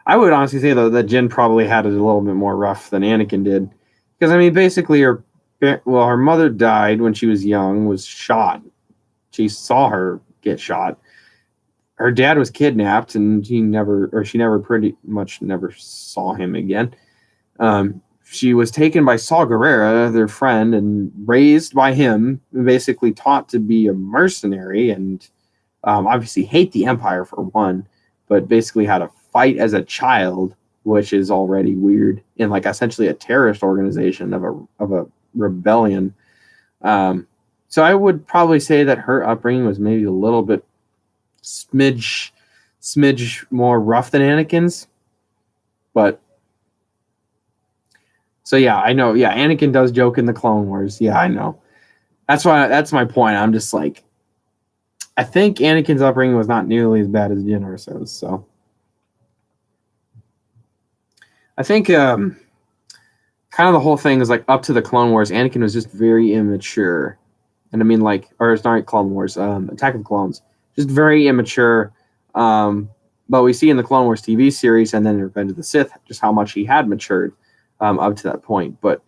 I would honestly say, though, that Jen probably had it a little bit more rough than Anakin did. Because, I mean, basically her mother died when she was young, was shot. She saw her get shot. Her dad was kidnapped, and she pretty much never saw him again. She was taken by Saw Gerrera, their friend, and raised by him, basically taught to be a mercenary and obviously hate the Empire for one, but basically how to fight as a child, which is already weird, in like essentially a terrorist organization of a rebellion. So I would probably say that her upbringing was maybe a little bit smidge more rough than Anakin's. But so yeah, I know. Yeah, Anakin does joke in the Clone Wars. Yeah, I know. That's my point. I'm just like, I think Anakin's upbringing was not nearly as bad as Jen Erso's. So I think kind of the whole thing is like up to the Clone Wars, Anakin was just very immature. And I mean, like, or it's not Clone Wars, Attack of the Clones, just very immature. But we see in the Clone Wars TV series and then in Revenge of the Sith just how much he had matured up to that point. But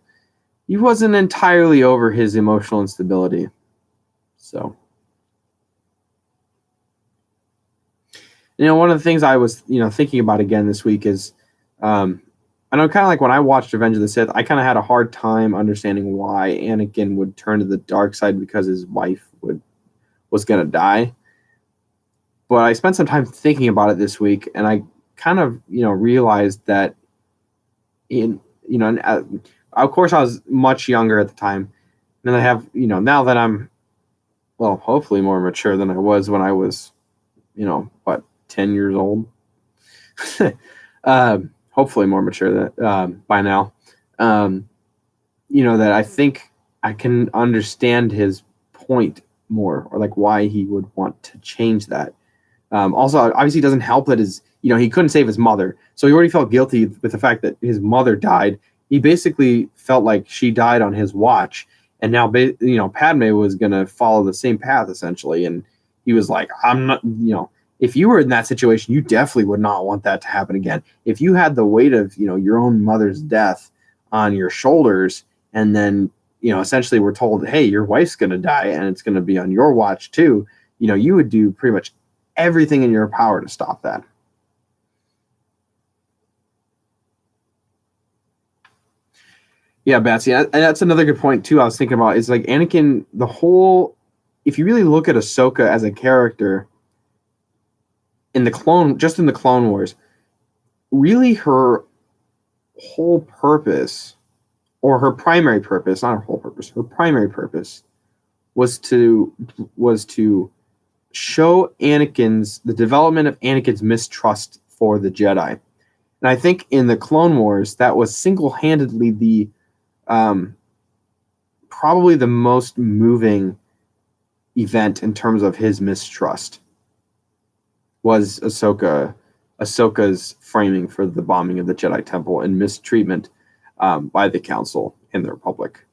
he wasn't entirely over his emotional instability. So One of the things I was, thinking about again this week is, I know kind of like when I watched Revenge of the Sith, I kind of had a hard time understanding why Anakin would turn to the dark side because his wife was gonna die. But I spent some time thinking about it this week, and I kind of, realized that in, and, of course I was much younger at the time, and I have, now that I'm, well, hopefully more mature than I was when I was, what, 10 years old. Hopefully more mature than by now. That I think I can understand his point more, or like why he would want to change that. Also, obviously, it doesn't help that he couldn't save his mother, so he already felt guilty with the fact that his mother died. He basically felt like she died on his watch, and now, Padme was gonna follow the same path essentially, and he was like, "I'm not," if you were in that situation, you definitely would not want that to happen again. If you had the weight of, your own mother's death on your shoulders, and then, essentially we're told, hey, your wife's gonna die, and it's gonna be on your watch too. You would do pretty much everything in your power to stop that. Yeah, Batsy, and that's another good point too. I was thinking about is like Anakin. If you really look at Ahsoka as a character in the Clone Wars, really her whole purpose, or her primary purpose, not her whole purpose, her primary purpose was to show the development of Anakin's mistrust for the Jedi. And I think in the Clone Wars, that was single-handedly probably the most moving event in terms of his mistrust was Ahsoka's framing for the bombing of the Jedi Temple and mistreatment by the Council and the Republic,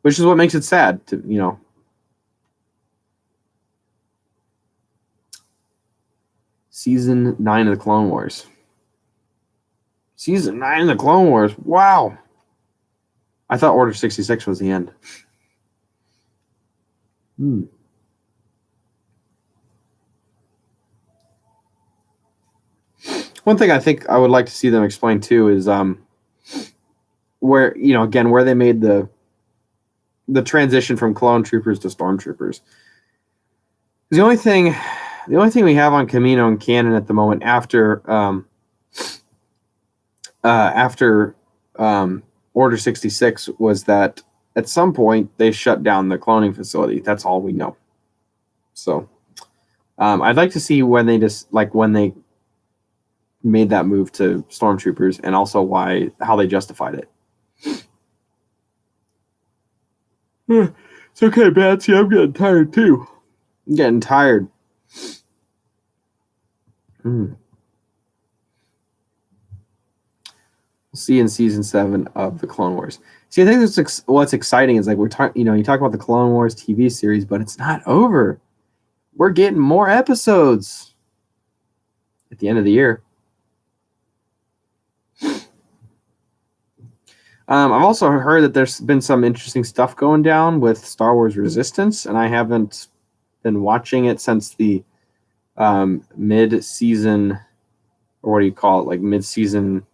which is what makes it sad to. Season 9 of the Clone Wars. Season 9 of the Clone Wars. Wow. I thought Order 66 was the end. One thing I think I would like to see them explain too is where where they made the transition from clone troopers to stormtroopers. The only thing we have on Kamino and canon at the moment after Order 66 was that at some point they shut down the cloning facility. That's all we know. So I'd like to see when they made that move to stormtroopers, and also how they justified it. It's okay, Batsy. I'm getting tired too. I'm getting tired. We'll see in season 7 of the Clone Wars. See, I think what's exciting is like we're talking. You talk about the Clone Wars TV series, but it's not over. We're getting more episodes at the end of the year. I've also heard that there's been some interesting stuff going down with Star Wars Resistance, and I haven't been watching it since the mid-season, or what do you call it, like mid-season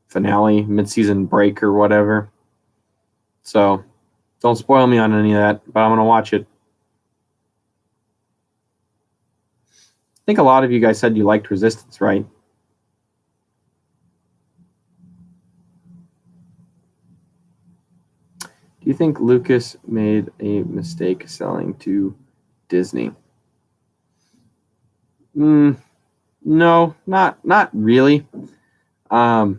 finale, mid-season break or whatever. So don't spoil me on any of that, but I'm going to watch it. I think a lot of you guys said you liked Resistance, right? Do you think Lucas made a mistake selling to Disney? No, not really. I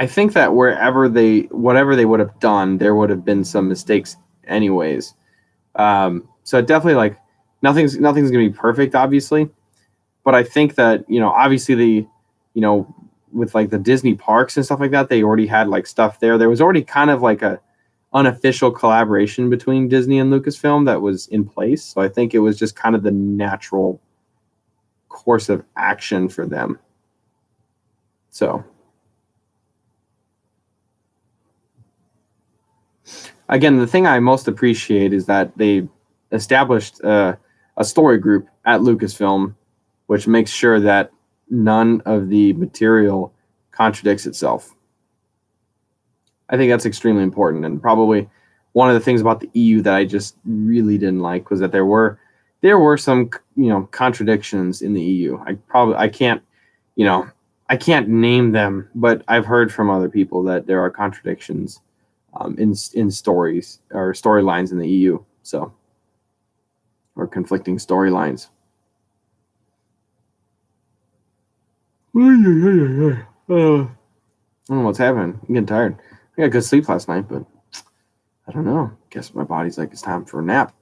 think that whatever they would have done, there would have been some mistakes anyways. So definitely nothing's gonna be perfect, obviously. But I think that, obviously with like the Disney parks and stuff like that, they already had like stuff there. There was already kind of like a unofficial collaboration between Disney and Lucasfilm that was in place. So I think it was just kind of the natural course of action for them. So again, the thing I most appreciate is that they established a story group at Lucasfilm, which makes sure that none of the material contradicts itself. I think that's extremely important, and probably one of the things about the EU that I just really didn't like was that there were some contradictions in the EU. I can't I can't name them, but I've heard from other people that there are contradictions in stories or storylines in the EU. So, or conflicting storylines. I don't know what's happening. I'm getting tired. I got good sleep last night, but I don't know. Guess my body's like, it's time for a nap.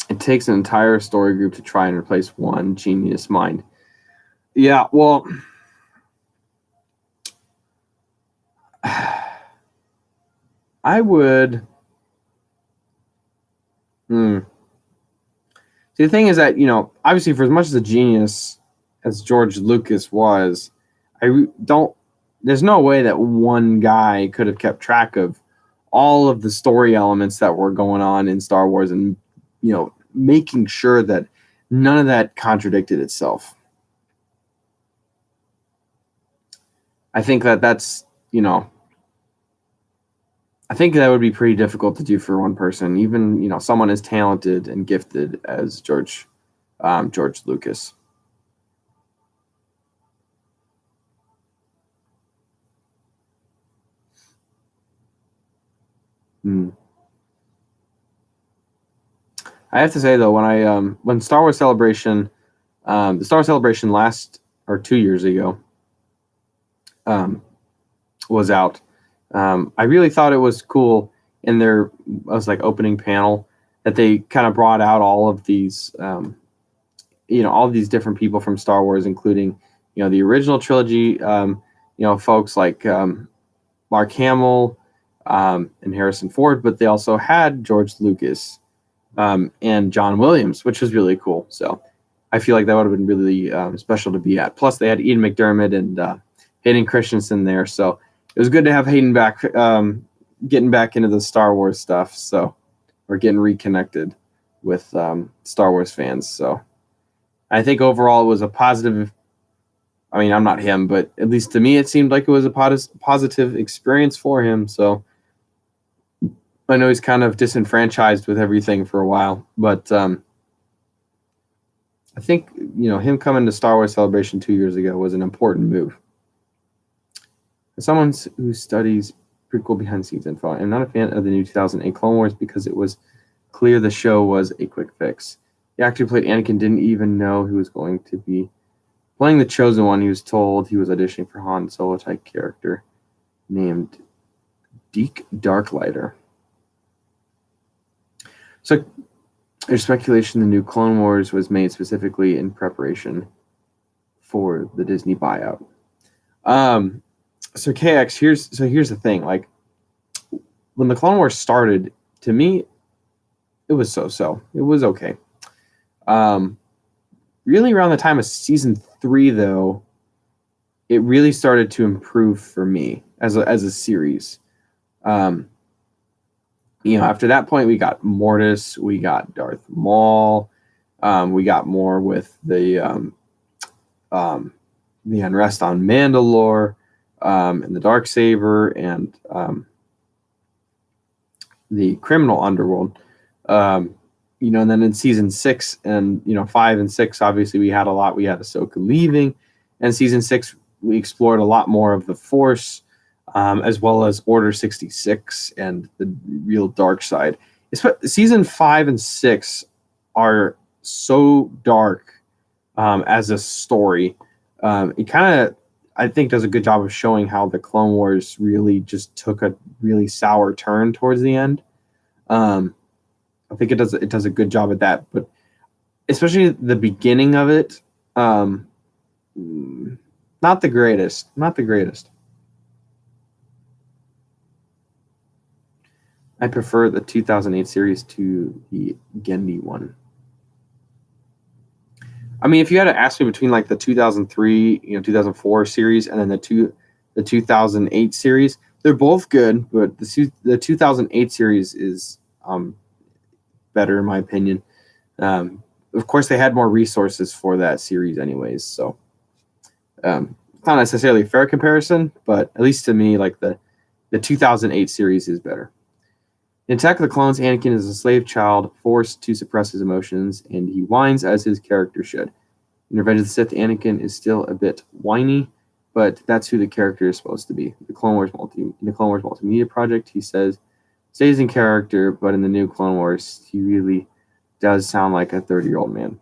It takes an entire story group to try and replace one genius mind. Yeah, well, I would. See, the thing is that, obviously, for as much as a genius as George Lucas was, there's no way that one guy could have kept track of all of the story elements that were going on in Star Wars and, making sure that none of that contradicted itself. I think that's, I think that would be pretty difficult to do for one person, even, someone as talented and gifted as George Lucas. I have to say though, when Star Wars Celebration, the Star Wars Celebration 2 years ago, was out, I really thought it was cool in their opening panel that they kind of brought out all of these, all of these different people from Star Wars, including, the original trilogy, folks like Mark Hamill and Harrison Ford, but they also had George Lucas and John Williams, which was really cool. So I feel like that would have been really special to be at. Plus, they had Ian McDiarmid and Hayden Christensen there, so it was good to have Hayden back, getting back into the Star Wars stuff. So, or getting reconnected with Star Wars fans. So, I think overall it was a positive. I mean, I'm not him, but at least to me, it seemed like it was a positive experience for him. So, I know he's kind of disenfranchised with everything for a while, but I think him coming to Star Wars Celebration 2 years ago was an important move. As someone who studies prequel behind the scenes info, I'm not a fan of the new 2008 Clone Wars because it was clear the show was a quick fix. The actor who played Anakin didn't even know who was going to be playing the Chosen One. He was told he was auditioning for Han Solo type character named Deke Darklighter. So there's speculation the new Clone Wars was made specifically in preparation for the Disney buyout. So KX, here's the thing. Like, when the Clone Wars started, to me, it was so. It was okay. Really around the time of season 3, though, it really started to improve for me as a series. After that point, we got Mortis, we got Darth Maul, we got more with the unrest on Mandalore, and the Darksaber, and the criminal underworld. And then in season 6 and 5 and 6, obviously we had a lot. We had Ahsoka leaving, and season 6 we explored a lot more of the Force, as well as Order 66 and the real dark side. Season 5 and 6 are so dark as a story. It kind of, I think, does a good job of showing how the Clone Wars really just took a really sour turn towards the end. I think it does a good job at that, but especially the beginning of it, not the greatest. I prefer the 2008 series to the Genndy one. I mean, if you had to ask me between like the 2003, 2004 series and then the 2008 series, they're both good, but the 2008 series is better in my opinion. Of course, they had more resources for that series, anyways. So, it's not necessarily a fair comparison, but at least to me, like the 2008 series is better. In Attack of the Clones, Anakin is a slave child forced to suppress his emotions, and he whines as his character should. In Revenge of the Sith, Anakin is still a bit whiny, but that's who the character is supposed to be. In the Clone Wars multimedia project, he stays in character, but in the new Clone Wars, he really does sound like a 30-year-old man.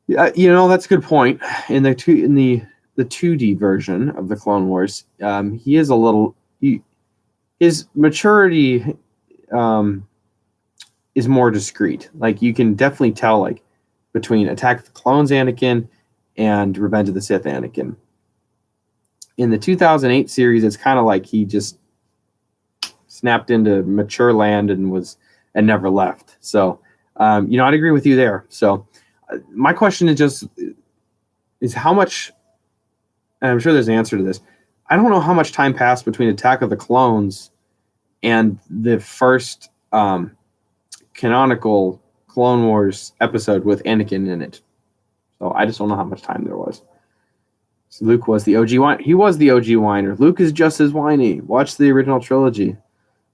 Yeah, that's a good point. In the 2D version of the Clone Wars, he is a little. His maturity is more discreet. Like, you can definitely tell, like, between Attack of the Clones Anakin and Revenge of the Sith Anakin. In the 2008 series, it's kind of like he just snapped into mature land and never left. So, I'd agree with you there. So, my question is how much, and I'm sure there's an answer to this. I don't know how much time passed between Attack of the Clones and the first canonical Clone Wars episode with Anakin in it. So I just don't know how much time there was. So Luke was the OG whiner. He was the OG whiner. Luke is just as whiny. Watch the original trilogy.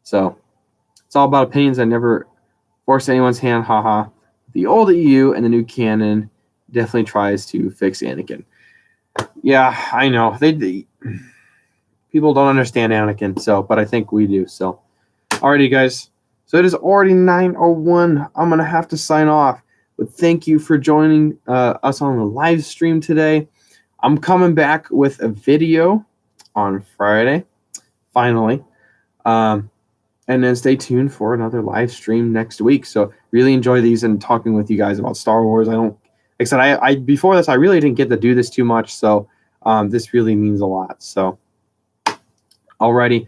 So it's all about opinions. I never force anyone's hand. Haha. The old EU and the new canon definitely tries to fix Anakin. Yeah, I know. They people don't understand Anakin, but I think we do. So, alrighty, guys. So it is already 9:01. I'm gonna have to sign off. But thank you for joining us on the live stream today. I'm coming back with a video on Friday, finally. And then stay tuned for another live stream next week. So really enjoy these and talking with you guys about Star Wars. Like I said, I before this, I really didn't get to do this too much. So this really means a lot. So alrighty.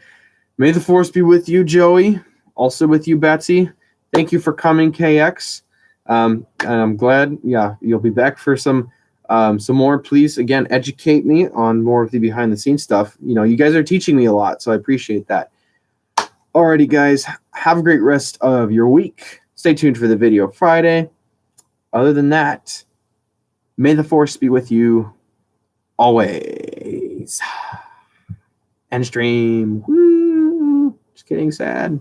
May the Force be with you, Joey. Also with you, Betsy. Thank you for coming, KX. And I'm glad, you'll be back for some more. Please, again, educate me on more of the behind the scenes stuff. You guys are teaching me a lot, so I appreciate that. Alrighty, guys, have a great rest of your week. Stay tuned for the video Friday. Other than that, may the Force be with you always. End stream. Woo. Just kidding, sad.